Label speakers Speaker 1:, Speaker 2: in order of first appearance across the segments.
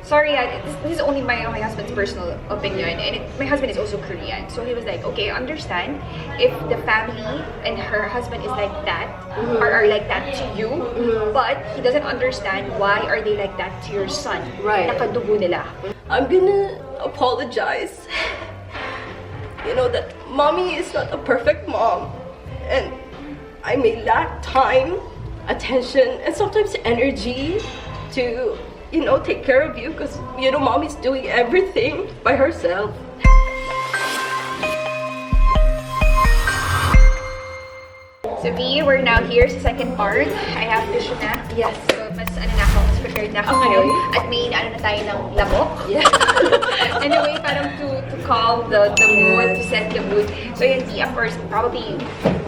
Speaker 1: sorry, this is only my husband's personal opinion, and my husband is also Korean. So he was like, okay, understand if the family and her husband is like that, or are like that to you, but he doesn't understand why are they like that to your son.
Speaker 2: Right.
Speaker 1: Nakadugo nila.
Speaker 2: I'm gonna apologize. You know that mommy is not a perfect mom, and I may lack time, attention, and sometimes energy to, you know, take care of you, because, you know, mommy's doing everything by herself.
Speaker 1: So V, we're now here sa second part. I have tissue na.
Speaker 2: Yes.
Speaker 1: So, mas mas prepared na ako ngayon. At may na tayo ng lamok.
Speaker 2: Yeah.
Speaker 1: Anyway, parang to calm the mood, to set the mood. So yun, V, of course, probably,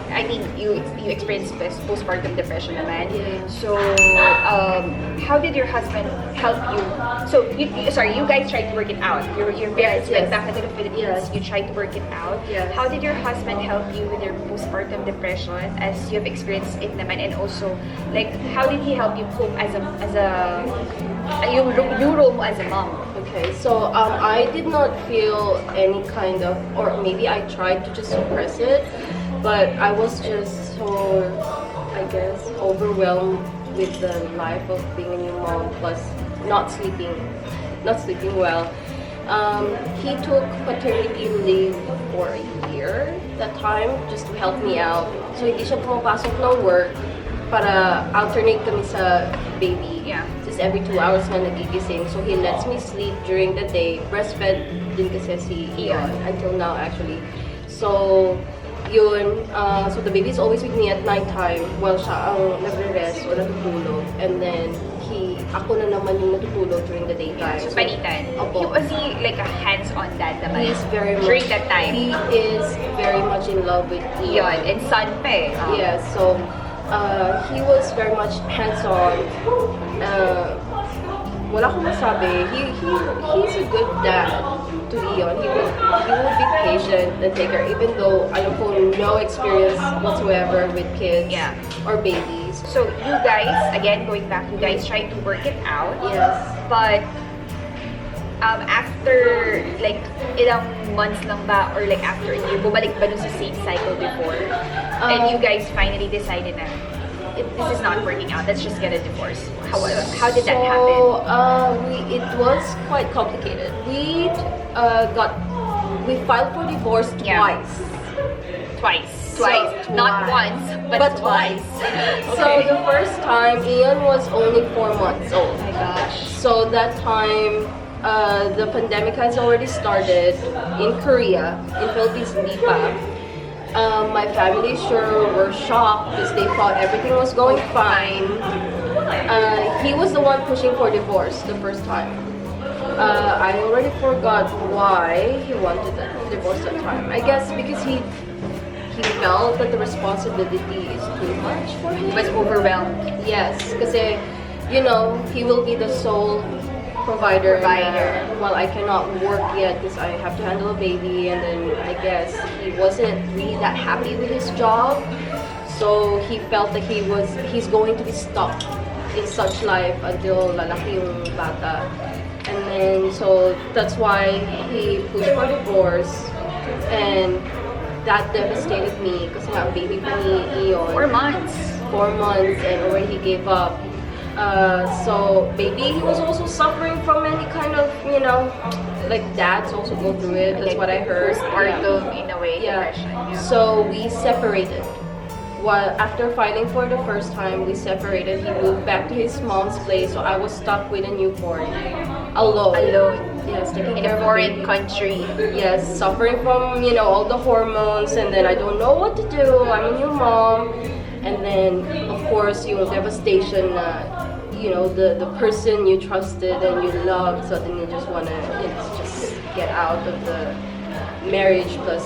Speaker 1: I think you experienced postpartum depression naman. So, how did your husband help you? So, you guys tried to work it out. Your parents went back to the Philippines. You tried to work it out.
Speaker 2: Yes.
Speaker 1: How did your husband help you with your postpartum depression as you have experienced it naman? And also, like, how did he help you cope as yung role mo as a mom?
Speaker 2: Okay, so I did not feel any kind of, or maybe I tried to just suppress it, but I was just so, I guess, overwhelmed with the life of being a new mom, plus not sleeping well. He took paternity leave for a year that time just to help me out. So hindi siya pumapasok ng work para alternate kami sa baby.
Speaker 1: Yeah.
Speaker 2: Just every 2 hours na nagigising. So he lets me sleep during the day. Breastfed din kasi si Ian until now actually. So yun, so the baby is always with me at nighttime while siya ang nagre-rest o natutulog. And then ako na naman yung natutulog during the daytime.
Speaker 1: So palitan.
Speaker 2: Opo.
Speaker 1: Was he like a hands-on dad naman?
Speaker 2: He is very much.
Speaker 1: During that time?
Speaker 2: He is very much in love with Ian.
Speaker 1: And son pa eh.
Speaker 2: Yes, so he was very much hands-on. Wala akong masabi. He's a good dad to Ian. He will be patient and take care, even though alam ko no experience whatsoever with kids or babies.
Speaker 1: So you guys, again going back, you guys tried to work it out.
Speaker 2: Yes.
Speaker 1: But after like ilang months lang ba, or like after a year, bumalik ba dun sa same cycle before? And you guys finally decided na this is not working out, let's just get a divorce. How did that happen?
Speaker 2: It was quite complicated. We filed for divorce twice.
Speaker 1: Not once, but twice.
Speaker 2: So the first time, Ian was only 4 months old.
Speaker 1: Oh my gosh.
Speaker 2: So that time, the pandemic has already started in Korea, in Philippines, hindi pa. My family sure were shocked because they thought everything was going fine. He was the one pushing for divorce the first time. I already forgot why he wanted a divorce that time. I guess because he felt that the responsibility is too much for him.
Speaker 1: He was overwhelmed.
Speaker 2: Yes, because you know, he will be the sole provider. Well, I cannot work yet because I have to handle a baby, and then I guess he wasn't really that happy with his job. So he felt that he's going to be stuck in such life until lalaki yung bata. And then so that's why he pushed for divorce, and that devastated me because nga baby pa ni Ion.
Speaker 1: 4 months.
Speaker 2: 4 months, and already he gave up. So baby, he was also suffering from any kind of, you know, like dads also go through it. That's
Speaker 1: like
Speaker 2: what I heard.
Speaker 1: Postpartum in a way, depression. Yeah.
Speaker 2: So we separated. While after fighting for the first time, we separated. He moved back to his mom's place, so I was stuck with a newborn, alone. Yes, taking
Speaker 1: in a foreign country.
Speaker 2: Yes, suffering from, you know, all the hormones, and then I don't know what to do. I'm a new mom, and then of course, you know, devastation. You know, the person you trusted and you loved suddenly just wanna, you know, just get out of the marriage, plus,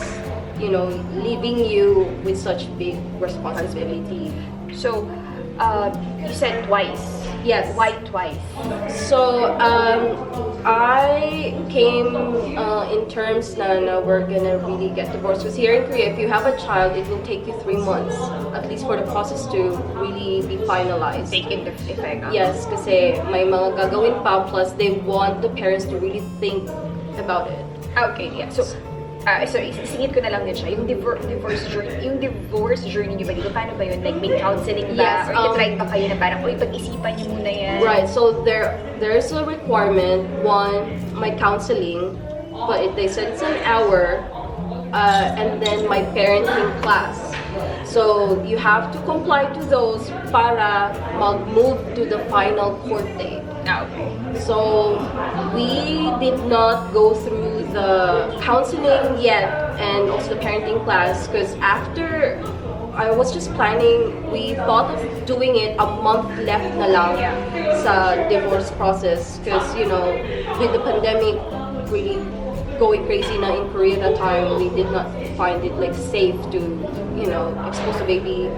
Speaker 2: you know, leaving you with such big responsibility.
Speaker 1: So, you said twice.
Speaker 2: Yes.
Speaker 1: Why twice?
Speaker 2: So, I we came in terms na we're gonna really get divorced. Because here in Korea, if you have a child, it will take you 3 months, at least for the process to really be finalized.
Speaker 1: Take into effect.
Speaker 2: Yes, kasi may mga gagawin pa, plus they want the parents to really think about it.
Speaker 1: Okay, yeah. So isingit ko na lang din siya. Yung divorce journey niyo ba dito? Paano ba yun? Like, may counseling ba?
Speaker 2: Yes,
Speaker 1: Or try ba kayo na parang, uy, pag-isipan niyo muna yan?
Speaker 2: Right, so there's a requirement. One, my counseling, but they said it's an hour, and then my parenting class. So you have to comply to those para mag-move to the final court date.
Speaker 1: Okay.
Speaker 2: So we did not go through the counseling yet and also the parenting class because after I was just planning, we thought of doing it a month left na lang sa divorce process because, you know, with the pandemic really going crazy na in Korea that time, we did not find it like safe to, you know, expose the baby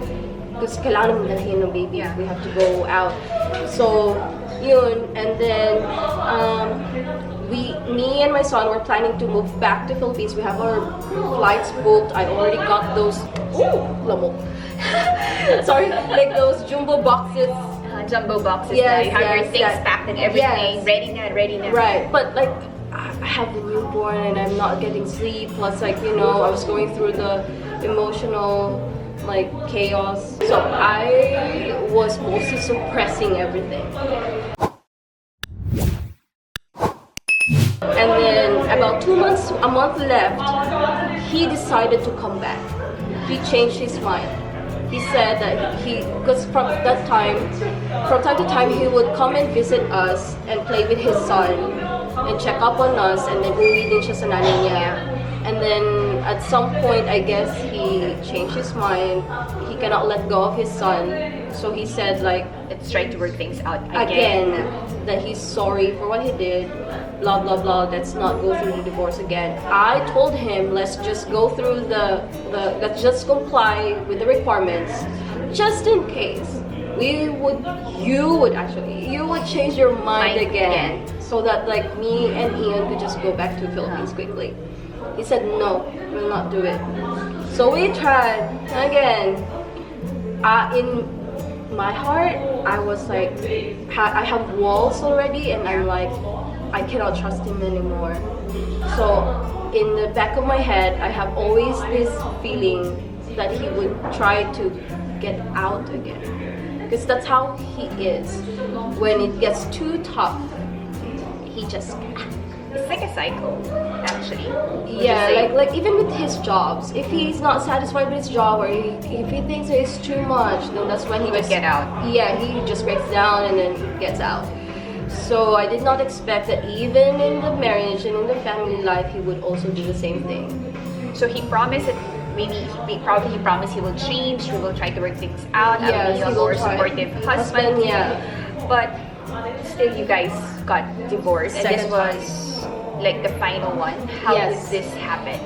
Speaker 2: because kailangan mo dalhin ng baby. We have to go out. So yun, and then me and my son were planning to move back to Philippines. We have our flights booked. I already got those. Ooh, lamok. Sorry, like those jumbo boxes.
Speaker 1: Jumbo boxes.
Speaker 2: Yes,
Speaker 1: you have your
Speaker 2: yes,
Speaker 1: things
Speaker 2: yes.
Speaker 1: packed and everything.
Speaker 2: Yes.
Speaker 1: Ready na.
Speaker 2: Right, but like I have the newborn and I'm not getting sleep. Plus, like, you know, I was going through the emotional like chaos. So I was mostly suppressing everything. And then about 2 months, a month left, he decided to come back. He changed his mind. He said that because from time to time, he would come and visit us and play with his son and check up on us, and then uwi din siya sa nanay niya. And then at some point, I guess he changed his mind. He cannot let go of his son. So he said like,
Speaker 1: let's try to work things out
Speaker 2: again that he's sorry for what he did, blah blah blah, let's not go through the divorce again. I told him let's just go through let's just comply with the requirements just in case you would change your mind again so that like me and Ian could just go back to the Philippines quickly. He said no, we'll not do it. So we tried again. In my heart, I was like, I have walls already, and I'm like, I cannot trust him anymore. So in the back of my head, I have always this feeling that he would try to get out again, because that's how he is. When it gets too tough, he just
Speaker 1: It's like a cycle, actually.
Speaker 2: yeah, like even with his jobs, if he's not satisfied with his job or if he thinks it's too much, then that's when he
Speaker 1: would get out.
Speaker 2: Yeah, he just breaks down and then gets out. So I did not expect that even in the marriage and in the family life, he would also do the same thing.
Speaker 1: So he promised that he promised he will change, he will try to work things out,
Speaker 2: Yes,
Speaker 1: be a
Speaker 2: he will
Speaker 1: more
Speaker 2: try.
Speaker 1: supportive husband.
Speaker 2: Yeah.
Speaker 1: But still, you guys got divorced, and this
Speaker 2: Second
Speaker 1: was like the final one. How
Speaker 2: Yes.
Speaker 1: did this happen?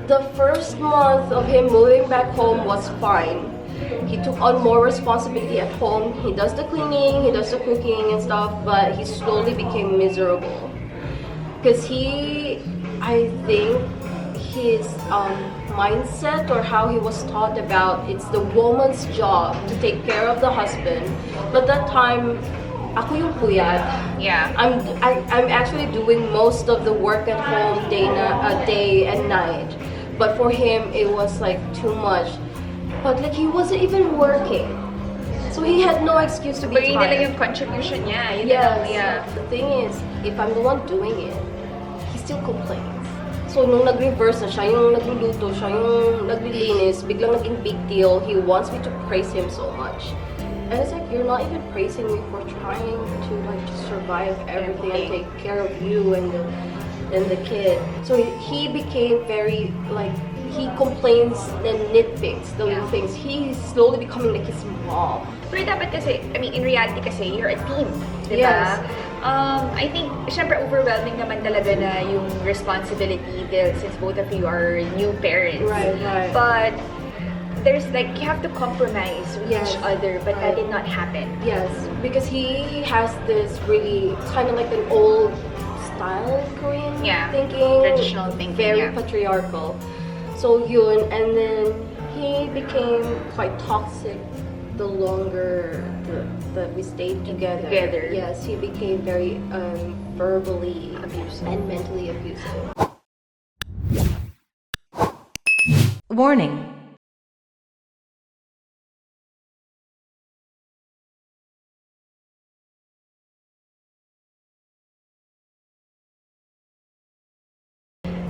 Speaker 2: The first month of him moving back home was fine. He took on more responsibility at home. He does the cleaning, he does the cooking and stuff, but he slowly became miserable. Because I think his mindset or how he was taught about it's the woman's job to take care of the husband. But that time, ako yung puyat.
Speaker 1: Yeah.
Speaker 2: I'm actually doing most of the work at home day and night. But for him, it was like too much. But like he wasn't even working, so he had no excuse to be
Speaker 1: But yun na lang
Speaker 2: tired.
Speaker 1: yung contribution niya. Yun na
Speaker 2: Yes.
Speaker 1: lang, yeah.
Speaker 2: The thing is, if I'm the one doing it, he still complains. So nung nag-reverse na siya, yung nagluluto, siya yung naglilinis, biglang naging big deal. He wants me to praise him so much. And it's like, you're not even praising me for trying to like just survive everything and take care of you and the kid. So he became very like, he complains and nitpicks the little things. He's slowly becoming like his mom.
Speaker 1: Pero dapat kasi, I mean, in reality kasi, you're a team. Diba?
Speaker 2: Yes.
Speaker 1: I think, syempre, overwhelming naman talaga na yung responsibility since both of you are new parents.
Speaker 2: Right.
Speaker 1: But there's like, you have to compromise with
Speaker 2: Yes.
Speaker 1: each other, but that did not happen.
Speaker 2: Yes, because he has this really kind of like an old style Korean
Speaker 1: Yeah,
Speaker 2: thinking,
Speaker 1: traditional thinking,
Speaker 2: very
Speaker 1: yeah.
Speaker 2: patriarchal. So yun, and then he became quite toxic the longer that we stayed together. Yes, he became very verbally
Speaker 1: Abusive.
Speaker 2: and mentally abusive.
Speaker 3: Warning.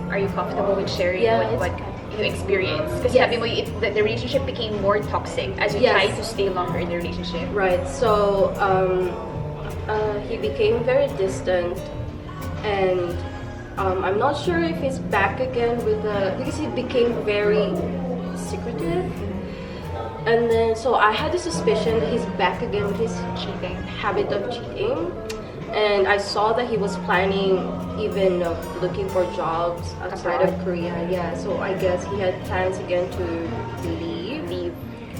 Speaker 1: Are you comfortable with sharing
Speaker 2: Yeah,
Speaker 1: what
Speaker 2: it's okay.
Speaker 1: you experienced? Kasi
Speaker 2: Yes.
Speaker 1: sabi mo, the relationship became more toxic as you
Speaker 2: Yes.
Speaker 1: tried to stay longer in the relationship.
Speaker 2: Right. So he became very distant, and I'm not sure if he's back again with because he became very secretive. And then, so I had the suspicion that he's back again with his
Speaker 1: Cheating.
Speaker 2: habit of cheating. And I saw that he was planning even looking for jobs outside of Korea. Yeah, so I guess he had plans again to leave.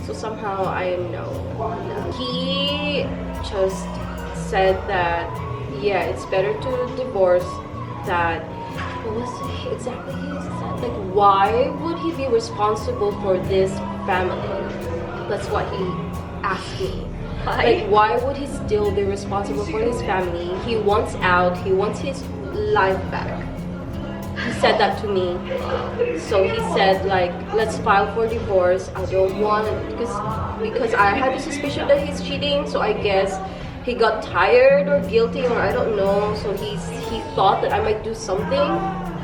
Speaker 2: So somehow I know. He just said that, yeah, it's better to divorce. That, what was it exactly he said? Like, why would he be responsible for this family? That's what he asked me. Like, why would he still be responsible for his family? He wants out. He wants his life back. He said that to me. So he said, like, let's file for divorce. I don't want because I had the suspicion that he's cheating. So I guess he got tired or guilty, or I don't know. So he thought that I might do something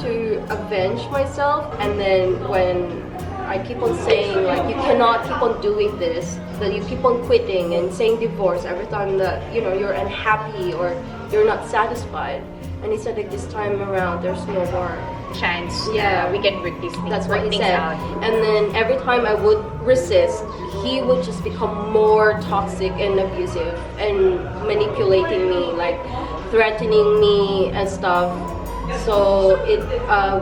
Speaker 2: to avenge myself. And then when I keep on saying, like, you cannot keep on doing this, that you keep on quitting and saying divorce every time that, you know, you're unhappy or you're not satisfied. And he said, like, this time around, there's no more
Speaker 1: Chance.
Speaker 2: Yeah.
Speaker 1: We can work these things.
Speaker 2: That's what
Speaker 1: work
Speaker 2: he
Speaker 1: things
Speaker 2: said.
Speaker 1: out.
Speaker 2: And then every time I would resist, he would just become more toxic and abusive and manipulating me, like threatening me and stuff. So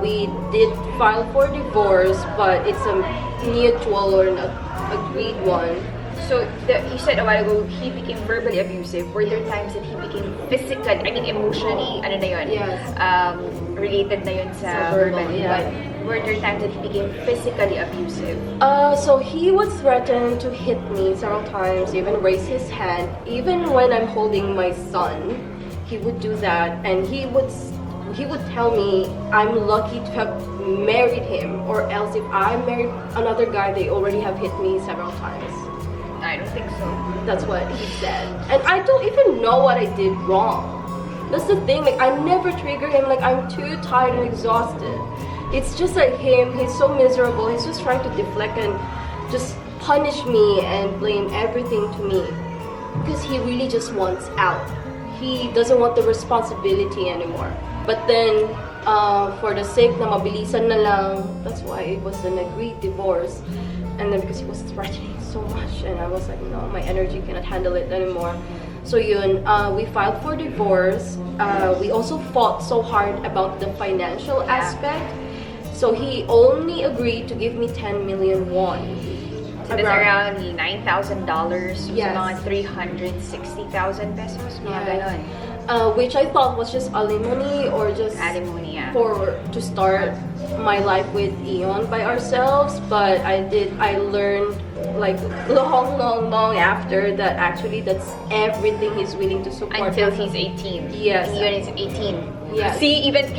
Speaker 2: we did file for divorce, but it's a mutual or an agreed one.
Speaker 1: So you said a while ago he became verbally abusive. Were there times that he became physical? I mean, emotionally, ano na yun?
Speaker 2: Yes.
Speaker 1: Related na yun sa
Speaker 2: Sa verbal,
Speaker 1: verbally.
Speaker 2: yeah.
Speaker 1: But were there times that he became physically abusive?
Speaker 2: So he would threaten to hit me several times, even raise his hand. Even when I'm holding my son, he would do that, and he would tell me I'm lucky to have married him, or else if I married another guy, they already have hit me several times.
Speaker 1: I don't think so.
Speaker 2: That's what he said. And I don't even know what I did wrong. That's the thing, like, I never trigger him, like, I'm too tired and exhausted. It's just like him, he's so miserable, he's just trying to deflect and just punish me and blame everything to me. Because he really just wants out. He doesn't want the responsibility anymore. But then, for the sake na mabilisan na lang, that's why it was an agreed divorce. And then because he was threatening so much, and I was like, no, my energy cannot handle it anymore. So yun, we filed for divorce. We also fought so hard about the financial aspect. So he only agreed to give me 10 million won.
Speaker 1: So that's around $9,000.
Speaker 2: Yes.
Speaker 1: So mga 360,000 pesos. Mga ganon.
Speaker 2: Which I thought was just alimony or just
Speaker 1: Alimony, yeah.
Speaker 2: to start my life with Eon by ourselves. But I learned like long after that actually that's everything he's willing to support.
Speaker 1: Until he's 18.
Speaker 2: Yes.
Speaker 1: Eon is 18.
Speaker 2: Yes.
Speaker 1: See, even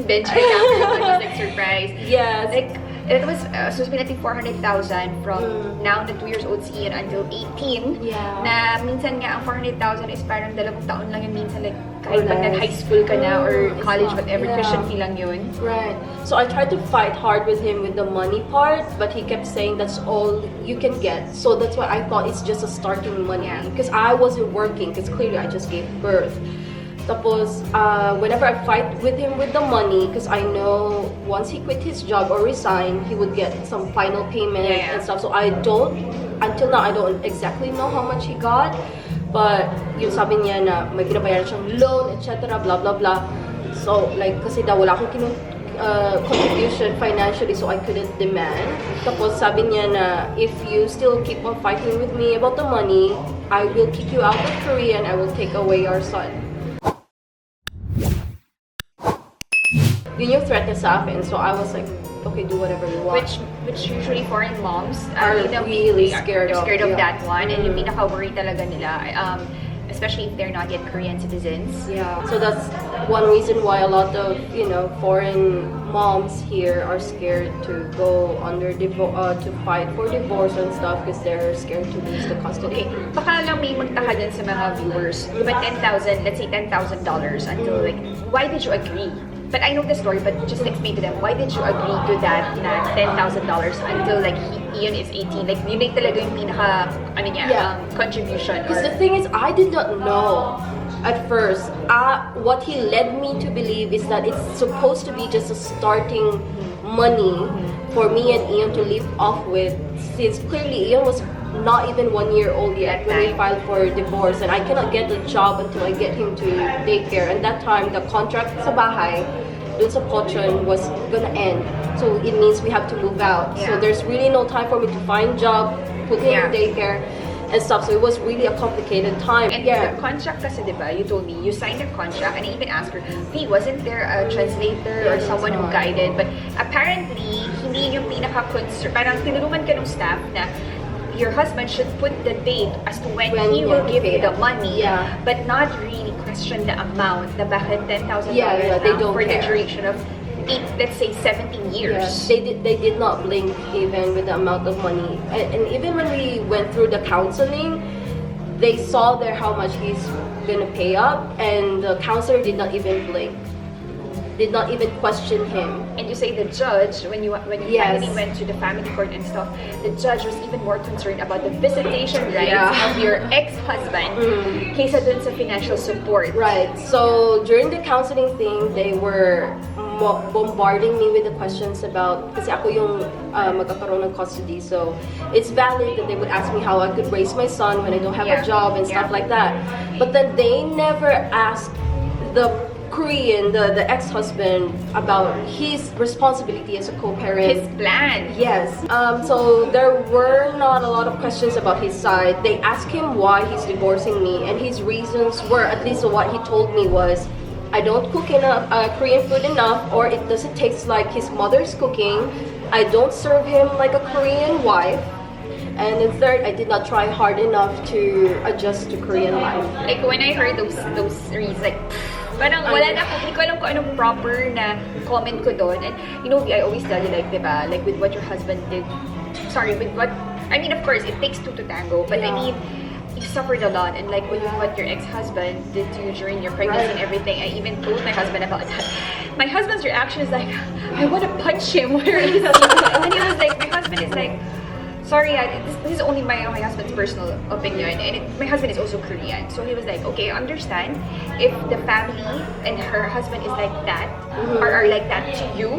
Speaker 1: Bench was like surprised.
Speaker 2: Yes.
Speaker 1: Like, it was so natin 400,000 from now na 2 years old si Ian until 18.
Speaker 2: Yeah.
Speaker 1: Na minsan nga ang 400,000 is parang 2 taon lang yun minsan, like kahit
Speaker 2: Or
Speaker 1: pag
Speaker 2: less.
Speaker 1: nag-high school ka na or
Speaker 2: It's
Speaker 1: college,
Speaker 2: not-
Speaker 1: whatever,
Speaker 2: yeah.
Speaker 1: Christian fee lang yun.
Speaker 2: Right. So I tried to fight hard with him with the money part, but he kept saying that's all you can get. So that's why I thought it's just a starting money.
Speaker 1: Yeah.
Speaker 2: Because I wasn't working, because clearly I just gave birth. Tapos, whenever I fight with him with the money, because I know once he quit his job or resign, he would get some final payment and stuff. So until now, I don't exactly know how much he got. But yung sabi niya na may binabayaran siyang loan, etc. blah blah blah. So like, kasi daw wala akong contribution financially, so I couldn't demand. Tapos sabi niya na if you still keep on fighting with me about the money, I will kick you out of Korea and I will take away our son. yun yung threat niya sa akin. So I was like, okay, do whatever you want.
Speaker 1: Which usually foreign moms
Speaker 2: Are really scared of,
Speaker 1: of
Speaker 2: yeah.
Speaker 1: that one, and yung pinaka-worry talaga nila, especially if they're not yet Korean citizens.
Speaker 2: Yeah, so that's one reason why a lot of, foreign moms here are scared to go under to fight for divorce and stuff because they're scared to lose the custody.
Speaker 1: Okay, baka lang may magtaka dyan sa mga viewers. Diba 10,000, let's say $10,000 until like, why did you agree? But I know the story, but just explain to them, why did you agree to that na $10,000 until like Ian is 18? Like, yun talaga yung pinaka, contribution.
Speaker 2: Because the thing is, I did not know at first. What he led me to believe is that it's supposed to be just a starting money for me and Ian to live off with, since clearly Ian was not even 1 year old yet when we filed for divorce, and I cannot get a job until I get him to daycare. And that time, the contract sa bahay dun sa Pochon was gonna end, so it means we have to move out. So there's really no time for me to find job, put him in daycare and stuff. So it was really a complicated time.
Speaker 1: And the contract kasi, diba, you told me, you signed a contract, and I even asked her, hey, wasn't there a translator or someone who guided? But apparently, hindi yung pinaka-concern, parang tinulungan ka ng staff na your husband should put the date as to when he will give you the money, but not really question the amount, the bakit $10,000
Speaker 2: they don't
Speaker 1: for
Speaker 2: care.
Speaker 1: The duration of 8, let's say 17 years.
Speaker 2: They did not blink even with the amount of money. And even when we went through the counseling, they saw there how much he's gonna pay up, and the counselor did not even blink. Did not even question him.
Speaker 1: And you say the judge, when you finally went to the family court and stuff, the judge was even more concerned about the visitation rights of your ex-husband kaysa dun sa financial support.
Speaker 2: Right. So during the counseling thing, they were bombarding me with the questions about, kasi ako yung magkakaroon ng custody, so it's valid that they would ask me how I could raise my son when I don't have a job and stuff like that. But then they never asked the Korean, the ex-husband, about his responsibility as a co-parent.
Speaker 1: His plan.
Speaker 2: Yes. So there were not a lot of questions about his side. They asked him why he's divorcing me, and his reasons were, at least what he told me was, I don't cook enough Korean food enough, or it doesn't taste like his mother's cooking. I don't serve him like a Korean wife. And then third, I did not try hard enough to adjust to Korean life.
Speaker 1: Like when I heard those reads, like, parang wala na ako, hindi ko alam kung anong proper na comment ko doon. And I always tell you, like, diba, like with what your husband did, with what, I mean, of course, it takes two to tango, but I mean, you suffered a lot, and like with what your ex-husband did to you during your pregnancy and everything, I even told my husband about that. My husband's reaction is like, I want to punch him, where is he? And then he was like, my husband is like, sorry, this is only my husband's personal opinion, and my husband is also Korean. So he was like, okay, understand if the family and her husband is like that, or are like that to you,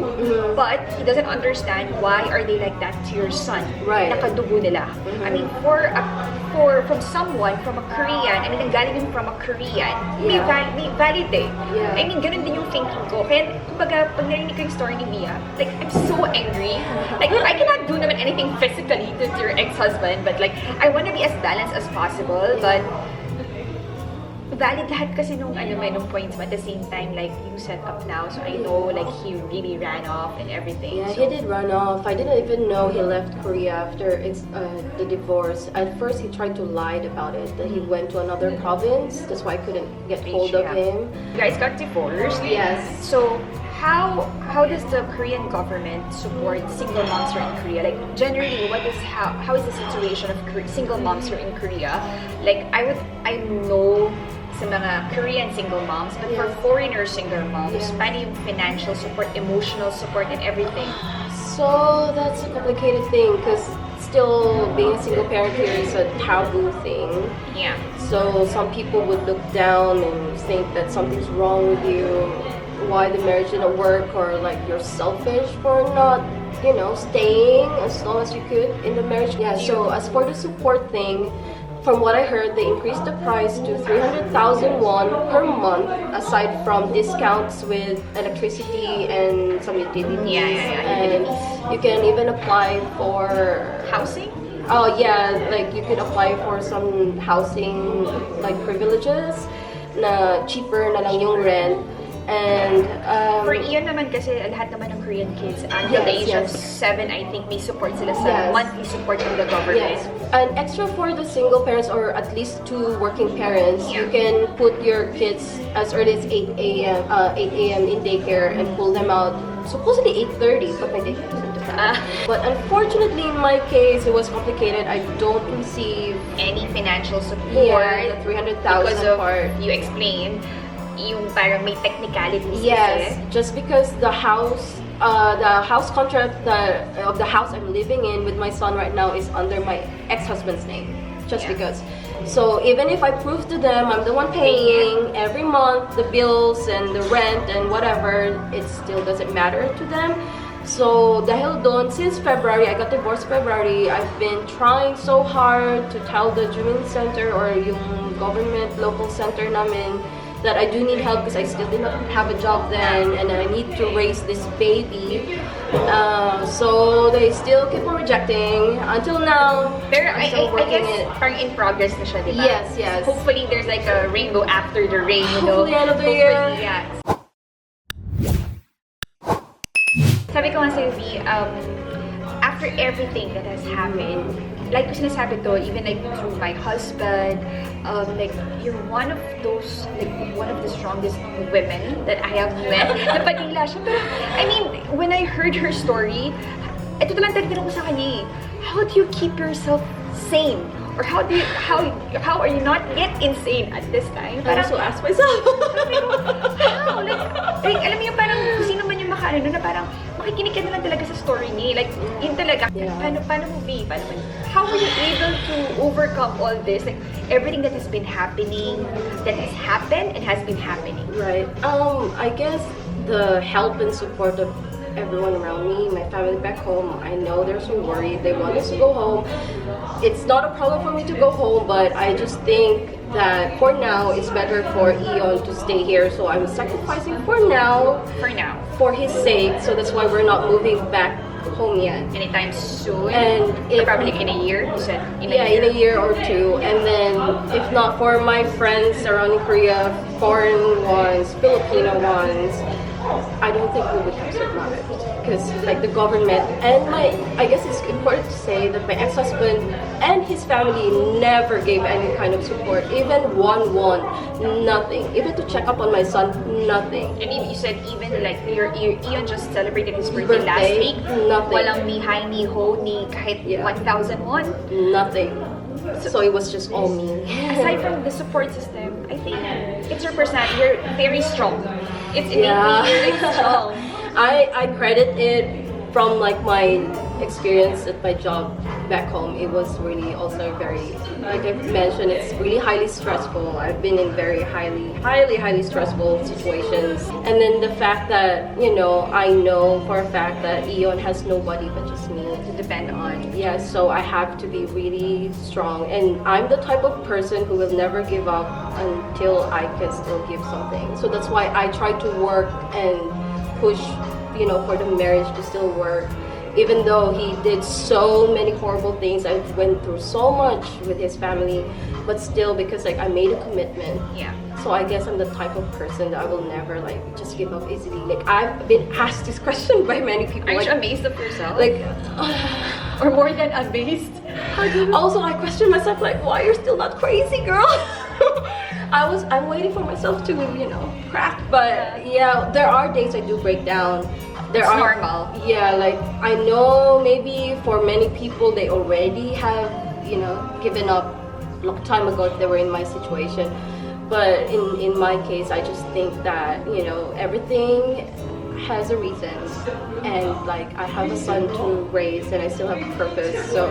Speaker 1: but he doesn't understand why are they like that to your son.
Speaker 2: Right.
Speaker 1: Nakadugo nila. I mean, from someone, from a Korean, I mean, nanggaling yun from a Korean, may validate. I mean, ganun din yung thinking ko. Kaya, kumbaga, pag narinig ko yung story ni Mia, like, I'm so angry. Like, I cannot do naman anything physically to your ex-husband, but like, I want to be as balanced as possible, but valid lahat kasi nung points mo. At the same time, like, you set up now, so I know, like, he really ran off and everything.
Speaker 2: Yeah,
Speaker 1: so.
Speaker 2: he did run off. I didn't even know he left Korea after the divorce. At first, he tried to lie about it, that he went to another province. That's why I couldn't get hold of him.
Speaker 1: You guys got divorced.
Speaker 2: Yes.
Speaker 1: So, how does the Korean government support single moms here in Korea? Like, generally, how is the situation of single moms here in Korea? Like, I know sa mga Korean single moms, but for foreigner single moms, paano yung financial support, emotional support, and everything?
Speaker 2: So that's a complicated thing, because still being a single parent here is a taboo thing.
Speaker 1: Yeah.
Speaker 2: So some people would look down and think that something's wrong with you, why the marriage didn't work, or like you're selfish for not, staying as long as you could in the marriage. Yeah, so as for the support thing, from what I heard, they increased the price to 300,000 won per month, aside from discounts with electricity and some utilities. And you can even apply for
Speaker 1: Housing?
Speaker 2: Oh yeah, like you could apply for some housing like privileges na cheaper na lang yung rent. And
Speaker 1: For Ian naman kasi, lahat naman ng Korean kids, until the age of 7, I think may support sila sa monthly support from the government.
Speaker 2: yes, and extra for the single parents or at least 2 working parents, you can put your kids as early as 8 a.m. in daycare and pull them out supposedly 8:30, but my daycare doesn't do that. But unfortunately, in my case, it was complicated. I don't receive
Speaker 1: Any financial support
Speaker 2: the 300,000
Speaker 1: because of,
Speaker 2: part.
Speaker 1: you explained, yung parang may technicalities
Speaker 2: Yes,
Speaker 1: kasi.
Speaker 2: just because the house contract of the house I'm living in with my son right now is under my ex-husband's name. Just because. So even if I prove to them I'm the one paying every month the bills and the rent and whatever, it still doesn't matter to them. So dahil doon, since February, I got divorced February, I've been trying so hard to tell the Jumin Center or yung government local center namin that I do need help because I still did not have a job then and I need to raise this baby. So they still keep on rejecting until now.
Speaker 1: Pero
Speaker 2: I'm
Speaker 1: I
Speaker 2: still working
Speaker 1: guess parang in progress na siya, di ba?
Speaker 2: Yes, yes.
Speaker 1: Hopefully there's like a rainbow after the rain, you know?
Speaker 2: Hopefully end of the year.
Speaker 1: Yeah. Sabi ko nga sa'yo, V, after everything that has happened, like ko sinasabi to, even like through my husband, like you're one of those, like one of the strongest women that I have met. Napadila siya. Pero, I mean, when I heard her story, ito lang talaga ko sa kanya eh. How do you keep yourself sane? Or how are you not yet insane at this time?
Speaker 2: I also ask myself.
Speaker 1: How? Like, alam mo yung parang kung sino man yung makaano na parang makikinig ka na lang talaga sa story niya. Like, yun talaga.
Speaker 2: Yeah.
Speaker 1: Paano mo, V? How were you able to overcome all this? Like, everything that has been happening, that has happened and has been happening.
Speaker 2: Right. I guess the help and support of everyone around me, my family back home, I know they're so worried. They want us to go home. It's not a problem for me to go home, but I just think that for now, it's better for Ion to stay here. So I'm sacrificing for now.
Speaker 1: For now.
Speaker 2: For his sake. So that's why we're not moving back home yet.
Speaker 1: Anytime soon.
Speaker 2: And if
Speaker 1: probably in a year, you said?
Speaker 2: in a year or 2. And then, if not for my friends around Korea, foreign ones, Filipino ones, I don't think we would have survived. Because like the government and I guess it's important to say that my ex-husband and his family never gave any kind of support. Even won, nothing. Even to check up on my son, nothing.
Speaker 1: And you said even like Ian just celebrated his birthday last week.
Speaker 2: Nothing.
Speaker 1: Walang ni hi, ni ho, ni kahit 1,000 won.
Speaker 2: Nothing. So it was just all me.
Speaker 1: Aside from the support system, I think it's your personality. You're very strong. It's innately like strong.
Speaker 2: I credit it from like my experience at my job back home. It was really also very, like I've mentioned, it's really highly stressful. I've been in very highly stressful situations. And then the fact that, I know for a fact that Ion has nobody but just me
Speaker 1: To depend on.
Speaker 2: Yeah, so I have to be really strong. And I'm the type of person who will never give up until I can still give something. So that's why I try to work and push, for the marriage to still work. Even though he did so many horrible things, I went through so much with his family, but still, because like I made a commitment.
Speaker 1: Yeah.
Speaker 2: So I guess I'm the type of person that I will never like just give up easily. Like I've been asked this question by many people.
Speaker 1: Aren't
Speaker 2: like,
Speaker 1: you amazed of yourself?
Speaker 2: like
Speaker 1: or more than amazed?
Speaker 2: also I question myself like, why you're still not crazy, girl? I'm waiting for myself to, crack. But yeah, there are days I do break down.
Speaker 1: It's normal.
Speaker 2: Yeah, like I know maybe for many people they already have, given up a long time ago if they were in my situation. But in my case, I just think that, everything has a reason. And like I have a son to raise and I still have a purpose. So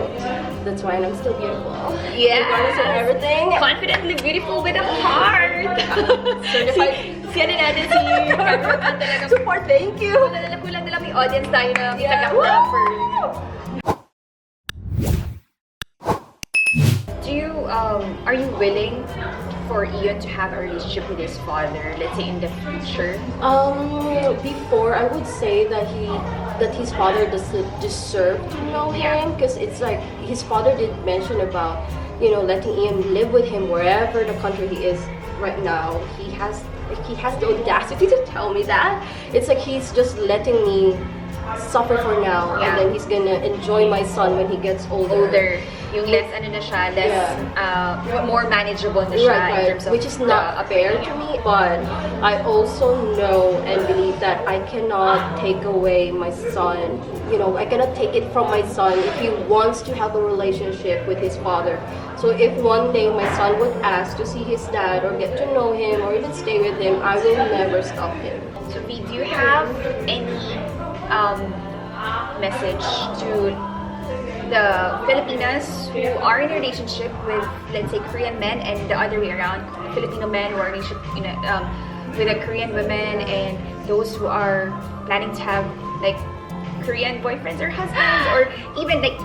Speaker 2: that's why I'm still beautiful.
Speaker 1: Yeah.
Speaker 2: Regardless of everything.
Speaker 1: Confidently beautiful with a heart.
Speaker 2: Certified.
Speaker 1: Siya na natin si Carmen talaga.
Speaker 2: Support, thank you.
Speaker 1: Kulang na lang may audience tayo na
Speaker 2: Yeah.
Speaker 1: tagap-rapper. Are you willing for Ian to have a relationship with his father, let's say in the future?
Speaker 2: Before I would say that his father doesn't deserve to know him, because it's like his father did mention about letting Ian live with him wherever the country he is right now. He has he has the audacity to tell me that. It's like he's just letting me suffer for now,
Speaker 1: Yeah.
Speaker 2: and then he's gonna enjoy my son when he gets older.
Speaker 1: Yung less ano na siya, less more manageable na siya in
Speaker 2: Right,
Speaker 1: terms of
Speaker 2: which is not
Speaker 1: the
Speaker 2: fair to me. But I also know and believe that I cannot take away my son. You know, I cannot take it from my son if he wants to have a relationship with his father. So if one day my son would ask to see his dad or get to know him or even stay with him, I will never stop him.
Speaker 1: So, V, do you have any message to the Filipinas who are in a relationship with, let's say, Korean men, and the other way around, Filipino men who are in a relationship, with a Korean women, and those who are planning to have like Korean boyfriends or husbands, or even like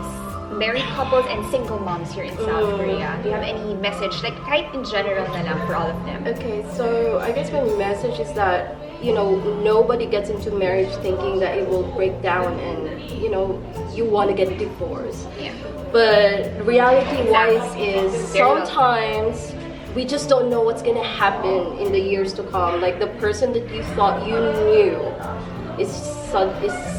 Speaker 1: married couples and single moms here in South Korea? Do you have any message, like kahit in general na lang, for all of them?
Speaker 2: Okay, so I guess my message is that, you know, nobody gets into marriage thinking that it will break down and, you know, you want to get divorced.
Speaker 1: Yeah.
Speaker 2: But reality-wise is
Speaker 1: Very well.
Speaker 2: sometimes we just don't know what's gonna happen in the years to come. Like the person that you thought you knew is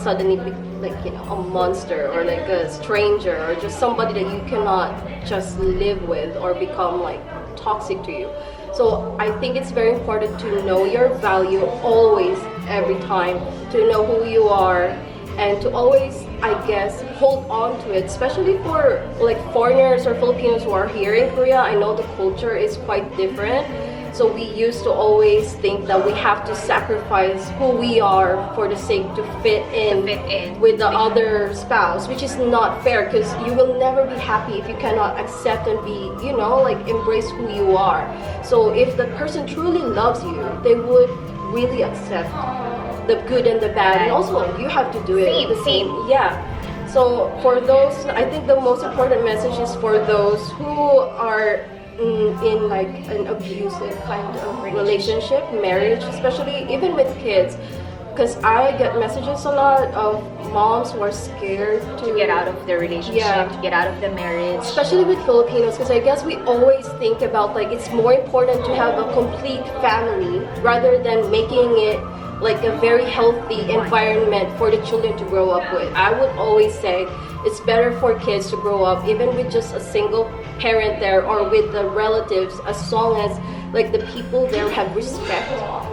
Speaker 2: suddenly like, you know, a monster or like a stranger or just somebody that you cannot just live with or become like toxic to you. So I think it's very important to know your value always, every time, to know who you are, and to always, I guess, hold on to it, especially for like foreigners or Filipinos who are here in Korea. I know the culture is quite different. So we used to always think that we have to sacrifice who we are for the sake to fit in with the other spouse, which is not fair, because you will never be happy if you cannot accept and be, you know, like embrace who you are. So if the person truly loves you, they would really accept the good and the bad, and also you have to do it.
Speaker 1: Same.
Speaker 2: Yeah. So for those, I think the most important message is for those who are in like an abusive kind of relationship, marriage, especially even with kids, because I get messages a lot of moms who are scared
Speaker 1: To get out of the relationship,
Speaker 2: Yeah.
Speaker 1: to get out of the marriage.
Speaker 2: especially with Filipinos, because I guess we always think about like it's more important to have a complete family rather than making it like a very healthy environment for the children to grow up with. I would always say it's better for kids to grow up even with just a single parent there or with the relatives, as long as like the people there have respect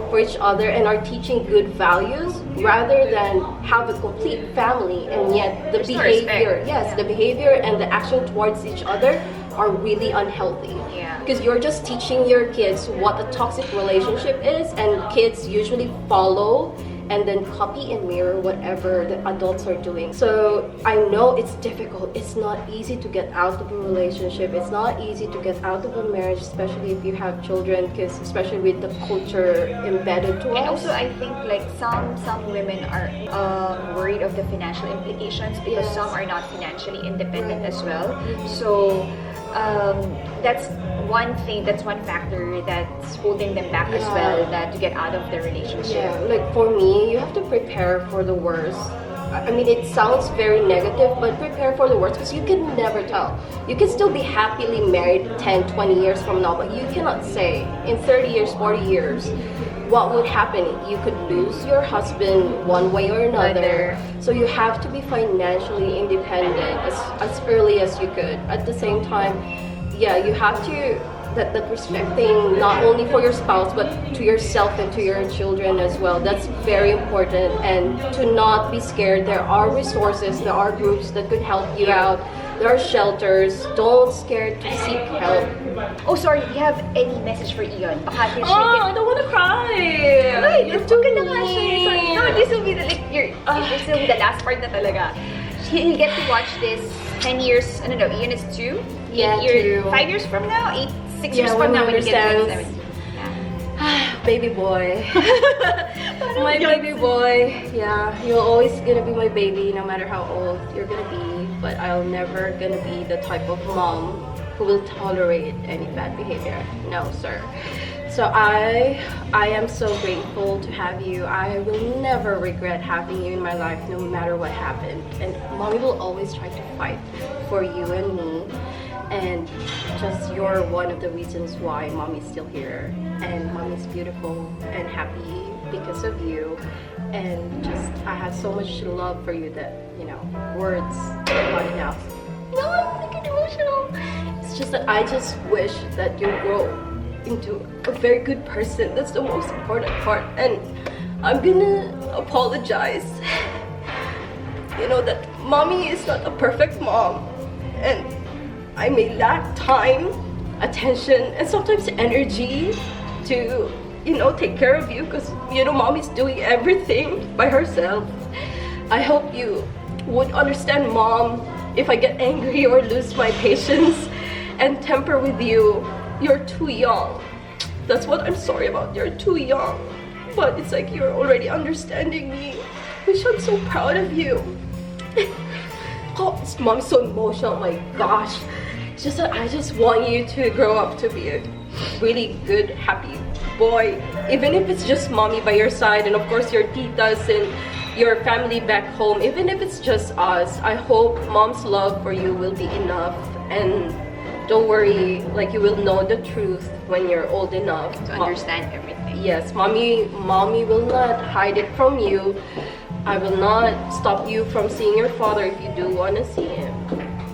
Speaker 2: for each other and are teaching good values, rather than have a complete family and yet the
Speaker 1: There's no
Speaker 2: behavior,
Speaker 1: respect.
Speaker 2: yes, the behavior and the action towards each other are really unhealthy.
Speaker 1: Yeah.
Speaker 2: Because you're just teaching your kids what a toxic relationship is, and kids usually follow and then copy and mirror whatever the adults are doing. So I know it's difficult. It's not easy to get out of a relationship. It's not easy to get out of a marriage, especially if you have children, because especially with the culture embedded to
Speaker 1: And
Speaker 2: us.
Speaker 1: also, I think like some women are worried of the financial implications, because
Speaker 2: Yes.
Speaker 1: some are not financially independent as well. So that's one thing. That's one factor that's holding them back as
Speaker 2: Yeah.
Speaker 1: well. That to get out of the relationship.
Speaker 2: Yeah, like for me, you have to prepare for the worst. I mean, it sounds very negative, but prepare for the worst, because you can never tell. You can still be happily married 10, 20 years from now, but you cannot say in 30 years, 40 years, what would happen. You could lose your husband one way or another. So you have to be financially independent as early as you could. At the same time, yeah, you have to that respecting not only for your spouse but to yourself and to your children as well. That's very important, and to not be scared. There are resources, there are groups that could help you out. There are shelters. Don't scare to seek help.
Speaker 1: Oh, sorry. Do you have any message for Ian? Baka this
Speaker 2: I don't want to cry.
Speaker 1: Wait, it's okay na nga siya. Sorry. No, this will be the this will be the last part na talaga. He'll get to watch this 10 years. I don't know. Ian is 2.
Speaker 2: Yeah, 2.
Speaker 1: 5 years from now. 6
Speaker 2: Yeah,
Speaker 1: years from
Speaker 2: when
Speaker 1: now
Speaker 2: he
Speaker 1: when he gets to
Speaker 2: understands.
Speaker 1: 17.
Speaker 2: Baby boy. My baby boy. Yeah, you're always gonna be my baby no matter how old you're gonna be. But I'll never gonna be the type of mom who will tolerate any bad behavior. No, sir. So I am so grateful to have you. I will never regret having you in my life, no matter what happened. And mommy will always try to fight for you and me. And just you're one of the reasons why mommy's still here. And mommy's beautiful and happy because of you. And just, I have so much love for you that, you know, words are not enough. No, I'm like emotional. It's just that I just wish that you grow into a very good person. That's the most important part. And I'm gonna apologize. You know that mommy is not a perfect mom. And I may lack time, attention, and sometimes energy to, you know, take care of you because, you know, mommy's doing everything by herself. I hope you would understand, mom, if I get angry or lose my patience and temper with you. You're too young. That's what I'm sorry about. You're too young. But it's like you're already understanding me, which I'm so proud of you. Oh, this mom's so emotional. Oh my gosh. It's just that I just want you to grow up to be a really good, happy boy. Even if it's just mommy by your side, and of course your titas and your family back home. Even if it's just us, I hope mom's love for you will be enough. And don't worry, like, you will know the truth when you're old enough
Speaker 1: To understand everything.
Speaker 2: Yes, mommy will not hide it from you. I will not stop you from seeing your father if you do want to see him.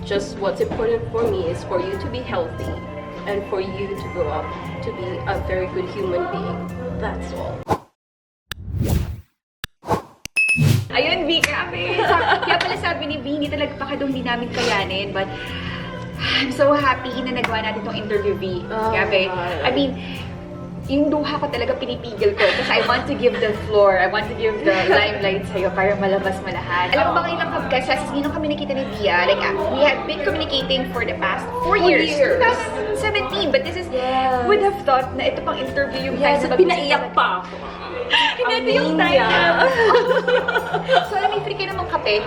Speaker 2: Just what's important for me is for you to be healthy and for you to grow up to be a very good human being. That's all.
Speaker 1: Ayun, V, grabe. Kaya pala sabi ni V, hindi talaga baka daw hindi namin kayanin. But I'm so happy na nagawa natin itong interview, V. Grabe. I mean, yung duha ko talaga pinipigil ko kasi I want to give the floor, I want to give the limelight sa'yo para malabas mo lahat. Alam mo ba kailang kasi nung kami nakita ni Via, like, we have been communicating for the past 4 years. 2017, but this is, would have thought na ito pang interview yung
Speaker 2: Yes,
Speaker 1: time na
Speaker 2: pinaiyak pa ako.
Speaker 1: Ito yung time na. So, may free ka namang kape.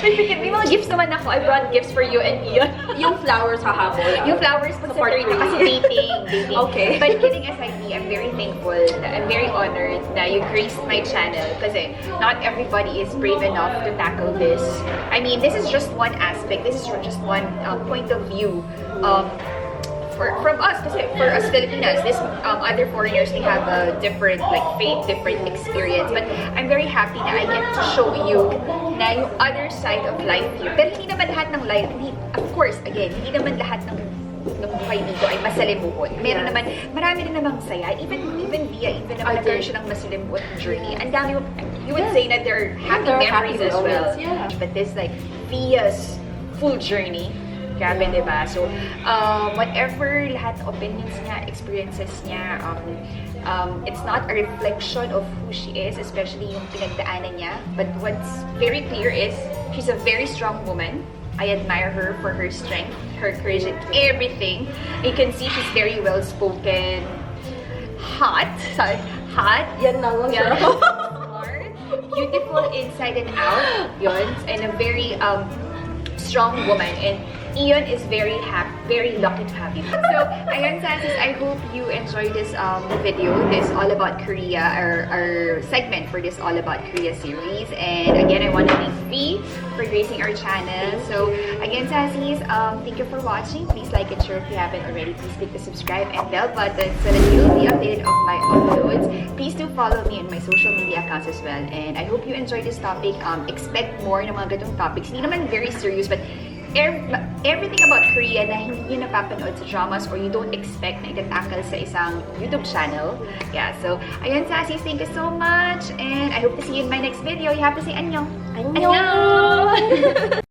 Speaker 1: May mga gifts naman ako. I brought gifts for you and Ian.
Speaker 2: Yung flowers hahapon.
Speaker 1: Yung flowers po sa third na kasi dating.
Speaker 2: Okay.
Speaker 1: But kidding aside, I'm very thankful. I'm very honored that you graced my channel kasi not everybody is brave enough to tackle this. I mean, this is just one aspect. This is just one point of view. From us, kasi for us Filipinas, this other foreigners, they have a different like faith, different experience. But I'm very happy na I get to show you na yung other side of life here. Pero hindi naman lahat ng life, of course, again, hindi naman lahat ng buhay dito ay masalimuot. Meron naman, marami rin namang saya. Even Via, even naman nagkaroon siya ng masalimuot journey. Ang dami, you would say that there are happy memories as well.
Speaker 2: Yeah.
Speaker 1: But this like Via's full journey. Grabe, diba? So, whatever lahat ng opinions niya, experiences niya, it's not a reflection of who she is, especially yung pinagdaanan niya. But what's very clear is, she's a very strong woman. I admire her for her strength, her courage, and everything. You can see she's very well-spoken, hot.
Speaker 2: Yan na lang siya.
Speaker 1: Smart, beautiful inside and out, yun, and a very strong woman. And Ian is very lucky to have you. So, ayun, Sasis, I hope you enjoyed this video, this All About Korea, our segment for this All About Korea series. And again, I want to thank V for gracing our channel. So, again, Sasis, thank you for watching. Please like and share if you haven't already. Please click the subscribe and bell button so that you'll be updated of my uploads. Please do follow me on my social media accounts as well. And I hope you enjoyed this topic. Expect more ng mga ganitong topics. Hindi naman very serious, but everything about Korea na hindi nyo napapanood sa dramas or you don't expect na itatakal sa isang YouTube channel. Yeah, so, ayun, Sasis, thank you so much. And I hope to see you in my next video. You have to say Annyeong.
Speaker 2: Annyeong!